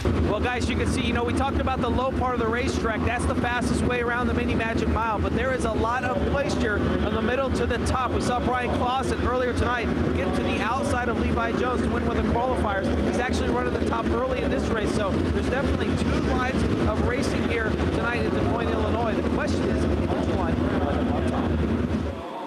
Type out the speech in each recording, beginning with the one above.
Well, guys, you can see, we talked about the low part of the racetrack. That's the fastest way around the Mini Magic Mile, but there is a lot of moisture from the middle to the top. We saw Brian Clausen earlier tonight get to the outside of Levi Jones to win one of the qualifiers. He's actually running the top early in this race, so there's definitely 2 lines of racing here tonight in Des Moines, Illinois. The question is, which one will end up on top?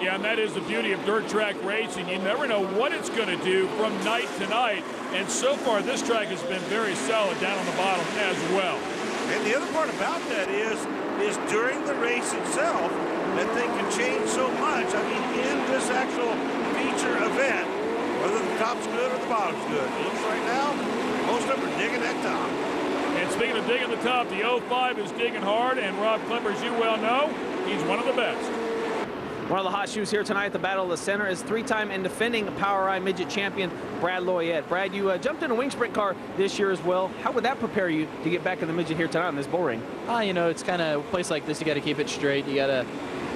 Yeah, and that is the beauty of dirt track racing. You never know what it's going to do from night to night. And so far, this track has been very solid down on the bottom as well. And the other part about that is during the race itself, that thing can change so much. I mean, in this actual feature event, whether the top's good or the bottom's good. It looks right now, most of them are digging that top. And speaking of digging the top, the 05 is digging hard, and Rob Klemper, as you well know, he's one of the best. One of the hot shoes here tonight at the Battle of the Center is 3-time and defending POWRi Midget champion Brad Loyette. Brad, you jumped in a wing sprint car this year as well. How would that prepare you to get back in the Midget here tonight on this bull ring? It's kind of a place like this, you got to keep it straight. You got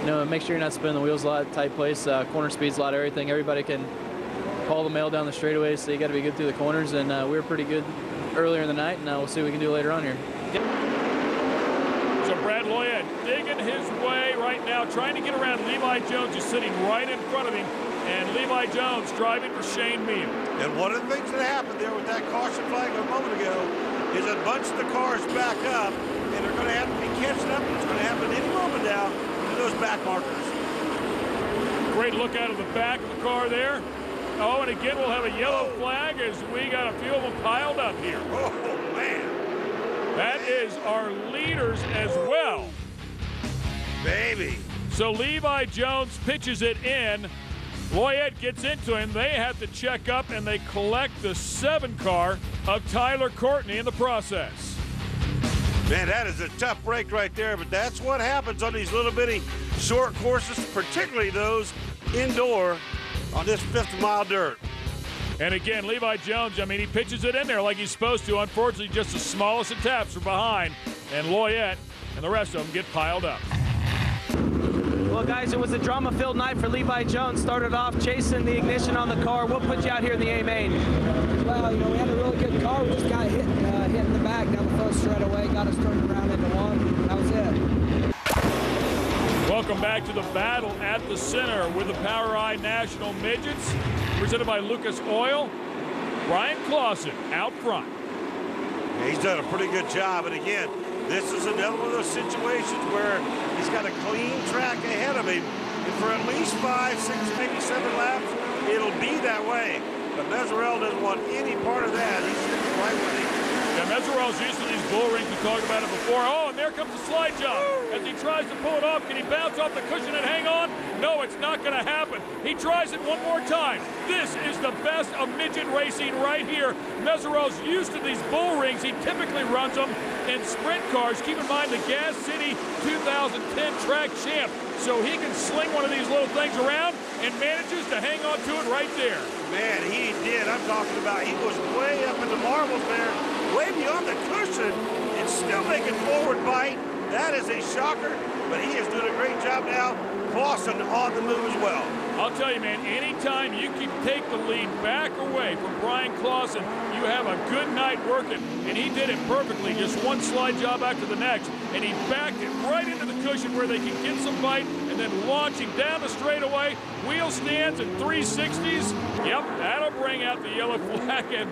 to, make sure you're not spinning the wheels a lot, tight place, corner speeds, a lot of everything. Everybody can haul the mail down the straightaways, so you got to be good through the corners. And we were pretty good earlier in the night, and we'll see what we can do later on here. So Brad Loyette digging his way right now, trying to get around Levi Jones, who's sitting right in front of him, and Levi Jones driving for Shane Meal. And one of the things that happened there with that caution flag a moment ago is a bunch of the cars back up, and they're going to have to be catching up, and it's going to happen any moment now to those back markers. Great look out of the back of the car there. Oh, and again, we'll have a yellow flag as we got a few of them piled up here. Oh, man. That is our leaders as well. Baby. So Levi Jones pitches it in. Loyette gets into him. They have to check up, and they collect the 7 car of Tyler Courtney in the process. Man, that is a tough break right there, but that's what happens on these little bitty short courses, particularly those indoor on this 50-mile dirt. And again, Levi Jones, he pitches it in there like he's supposed to. Unfortunately, just the smallest of taps are behind. And Loyette and the rest of them get piled up. Well, guys, it was a drama-filled night for Levi Jones. Started off chasing the ignition on the car. What put you out here in the A main? Well, we had a really good car. We just got hit in the back down the first straightaway. Got us turned around into one. That was it. Welcome back to the battle at the center with the POWRi National Midgets, presented by Lucas Oil. Brian Clausen out front. Yeah, he's done a pretty good job, and again, this is another one of those situations where he's got a clean track ahead of him, and for at least 5, 6, maybe 7 laps, it'll be that way. But Meserel doesn't want any part of that. He's sticking right with him. Yeah, Meserel's used to these bull rings. We talked about it before. Oh, and there comes the slide jump. As he tries to pull it off, can he bounce off the cushion and hang on? No, it's not going to happen. He tries it one more time. This is the best of midget racing right here. Meserel's used to these bull rings. He typically runs them in sprint cars. Keep in mind the Gas City 2010 track champ. So he can sling one of these little things around and manages to hang on to it right there. Man, he did. I'm talking about he was way up in the marbles there, way beyond the cushion, and still making forward bite. That is a shocker, but he is doing a great job now. Clausen on the move as well. I'll tell you, man, anytime you can take the lead back away from Brian Clausen, you have a good night working. And he did it perfectly, just one slide job after the next. And he backed it right into the cushion where they can get some bite, and then launching down the straightaway, wheel stands and 360s. Yep, that'll bring out the yellow flag. And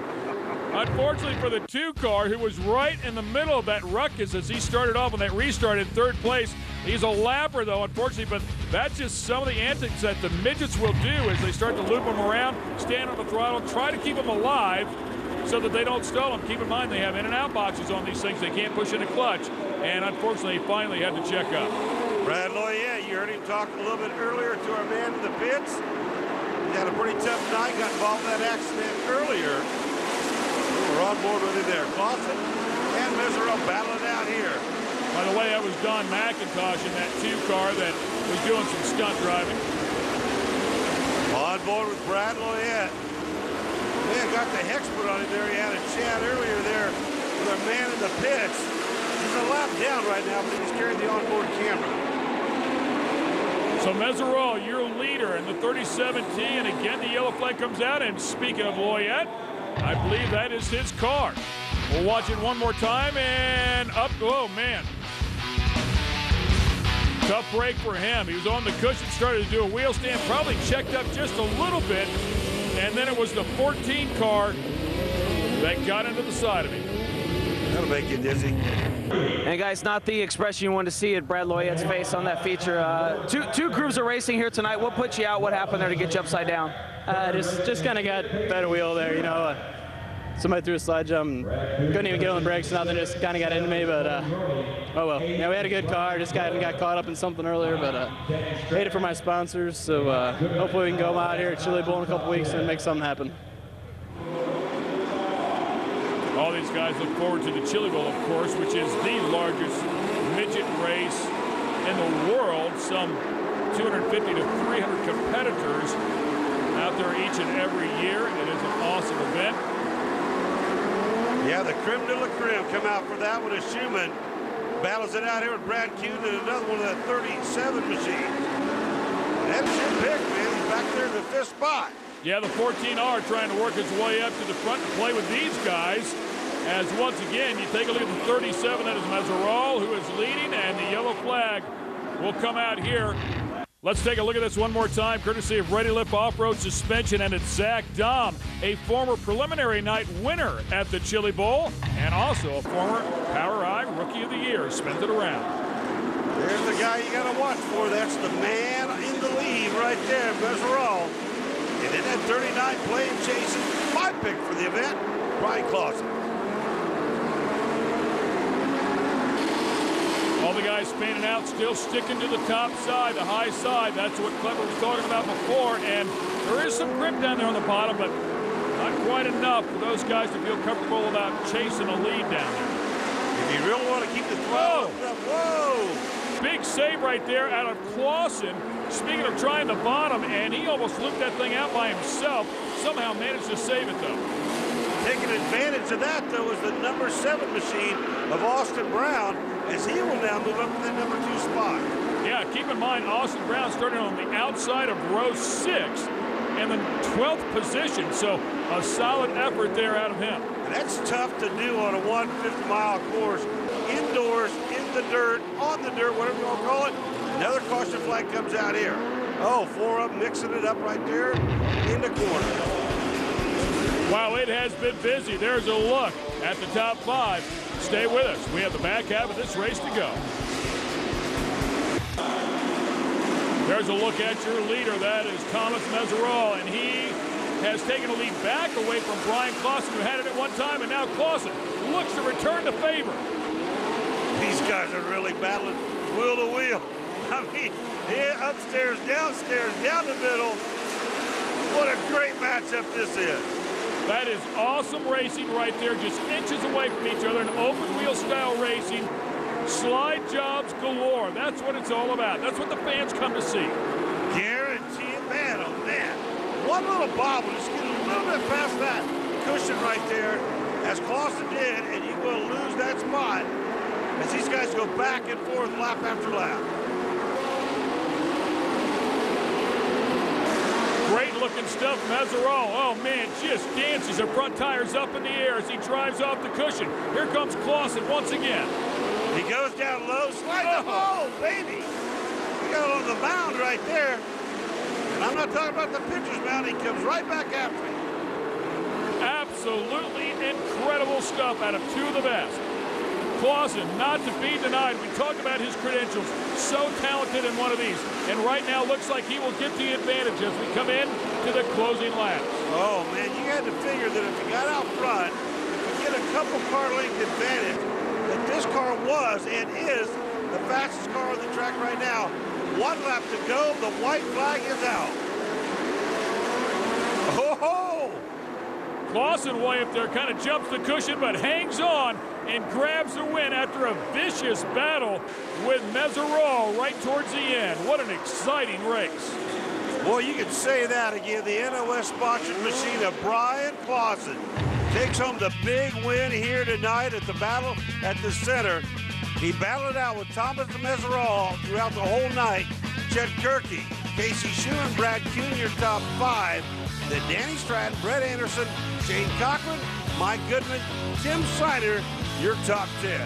unfortunately for the 2 car, who was right in the middle of that ruckus as he started off on that restart in 3rd place. He's a lapper, though, unfortunately, but that's just some of the antics that the midgets will do as they start to loop him around, stand on the throttle, try to keep him alive so that they don't stall him. Keep in mind, they have in and out boxes on these things. They can't push in a clutch, and unfortunately, he finally had to check up. Brad Loyette, you heard him talk a little bit earlier to our man in the pits. He had a pretty tough night, got involved in that accident earlier. We're on board with it there. Clausen and Meserel battling out here. By the way, that was Don McIntosh in that 2 car that was doing some stunt driving. On board with Brad Loyette. Man, got the hex put on him there. He had a chat earlier there with our man in the pits. He's a lap down right now, but he's carrying the onboard camera. So Meserel, your leader in the 37T, and again the yellow flag comes out, and speaking of Loyette, I believe that is his car. We'll watch it one more time and up. Oh, man. Tough break for him. He was on the cushion, started to do a wheel stand, probably checked up just a little bit, and then it was the 14 car that got into the side of him. That'll make you dizzy. And guys, not the expression you want to see at Brad Loyette's face on that feature. Two crews are racing here tonight. What put you out? What happened there to get you upside down? Just kind of got better wheel there, you know. Somebody threw a slide jump, couldn't even get on the brakes, nothing, just kind of got into me, but oh well. Yeah, we had a good car, just got caught up in something earlier, but made it for my sponsors, so hopefully we can go out here at Chili Bowl in a couple weeks and make something happen. All these guys look forward to the Chili Bowl, of course, which is the largest midget race in the world. Some 250 to 300 competitors out there each and every year. It is an awesome event. Yeah, the creme de la creme come out for that one as Schumann battles it out here with Brad Kuhn and another one of the 37 machines. That's your pick, man. He's back there in the 5th spot. Yeah, the 14R trying to work his way up to the front to play with these guys. As once again, you take a look at the 37, that is Mesereau, who is leading, and the yellow flag will come out here. Let's take a look at this one more time, courtesy of Ready Lift Off-Road Suspension, and it's Zach Dahm, a former preliminary night winner at the Chili Bowl, and also a former Power Eye Rookie of the Year. Spent it around. There's the guy you got to watch for. That's the man in the lead right there, Mesereau. And in that 39 plane chasing, my pick for the event, Brian Clausen. All the guys fanning out, still sticking to the top side, the high side. That's what Clever was talking about before. And there is some grip down there on the bottom, but not quite enough for those guys to feel comfortable about chasing a lead down there. If you really want to keep the throttle up, whoa! Big save right there out of Clausen. Speaking of trying the bottom, and he almost looped that thing out by himself. Somehow managed to save it, though. Taking advantage of that, though, is the number 7 machine of Austin Brown, as he will now move up to the number 2 spot. Yeah, keep in mind, Austin Brown started on the outside of row 6 and the 12th position, so a solid effort there out of him. And that's tough to do on a 150-mile course, indoors, in the dirt, on the dirt, whatever you want to call it. Another caution flag comes out here. Oh, 4 up, mixing it up right there in the corner. Wow, it has been busy. There's a look at the top 5. Stay with us. We have the back half of this race to go. There's a look at your leader. That is Thomas Mesereau, and he has taken a lead back away from Brian Clausen, who had it at one time, and now Clausen looks to return the favor. These guys are really battling wheel to wheel. I mean, yeah, upstairs, downstairs, down the middle. What a great matchup this is. That is awesome racing right there, just inches away from each other, an open wheel style racing, slide jobs galore. That's what it's all about. That's what the fans come to see. Guarantee it, man, oh man. One little bobble, just get a little bit past that cushion right there, as Clausen did, and you will lose that spot as these guys go back and forth lap after lap. Great looking stuff, Mesereau. Oh man, just dances her front tires up in the air as he drives off the cushion. Here comes Clausen once again. He goes down low, slides the hole, baby. We got on the mound right there. And I'm not talking about the pitcher's mound. He comes right back after him. Absolutely incredible stuff out of 2 of the best. Clausen, not to be denied. We talked about his credentials. So talented in one of these. And right now looks like he will get the advantage as we come in to the closing laps. Oh, man, you had to figure that if he got out front, he could get a couple car length advantage. That this car was and is the fastest car on the track right now. 1 lap to go. The white flag is out. Oh! Clausen way up there kind of jumps the cushion but hangs on and grabs the win after a vicious battle with Mesereau right towards the end. What an exciting race. Boy, you can say that again. The NOS-sponsored machine of Brian Clausen takes home the big win here tonight at the battle at the center. He battled out with Thomas Mesereau throughout the whole night. Chet Gerke, Casey Schumann, Brad Kuhn, your top 5. Then Danny Stratton, Brett Anderson, Shane Cochran, Mike Goodman, Tim Snyder, your top 10.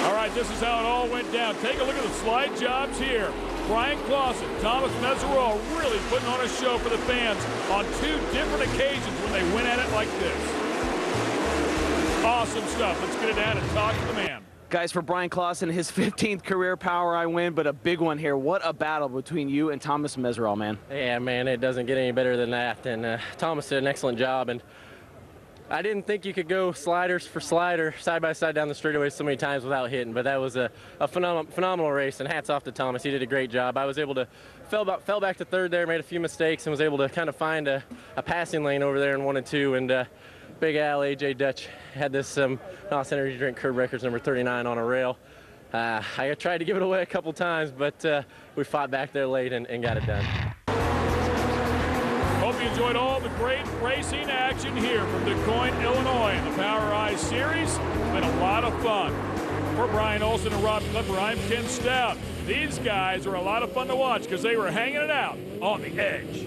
All right, this is how it all went down. Take a look at the slide jobs here. Brian Clausen, Thomas Meseraull really putting on a show for the fans on 2 different occasions when they went at it like this. Awesome stuff. Let's get it down and talk to the man. Guys, for Brian Clausen, his 15th career POWRi win, but a big one here. What a battle between you and Thomas Meseraull, man. Yeah, man, it doesn't get any better than that. And Thomas did an excellent job. And I didn't think you could go sliders for slider side by side down the straightaway so many times without hitting, but that was a phenomenal race, and hats off to Thomas. He did a great job. I was able to fell back to third there, made a few mistakes, and was able to kind of find a passing lane over there in 1 and 2. And Big Al, AJ Dutch had this NOS Energy Drink Curb Records number 39 on a rail. I tried to give it away a couple times, but we fought back there late and got it done. Hope you enjoyed all the great racing action here from Des Moines, Illinois in the POWRi Series. It's been a lot of fun. For Brian Olson and Rob Clipper, I'm Ken Stout. These guys are a lot of fun to watch because they were hanging it out on the edge.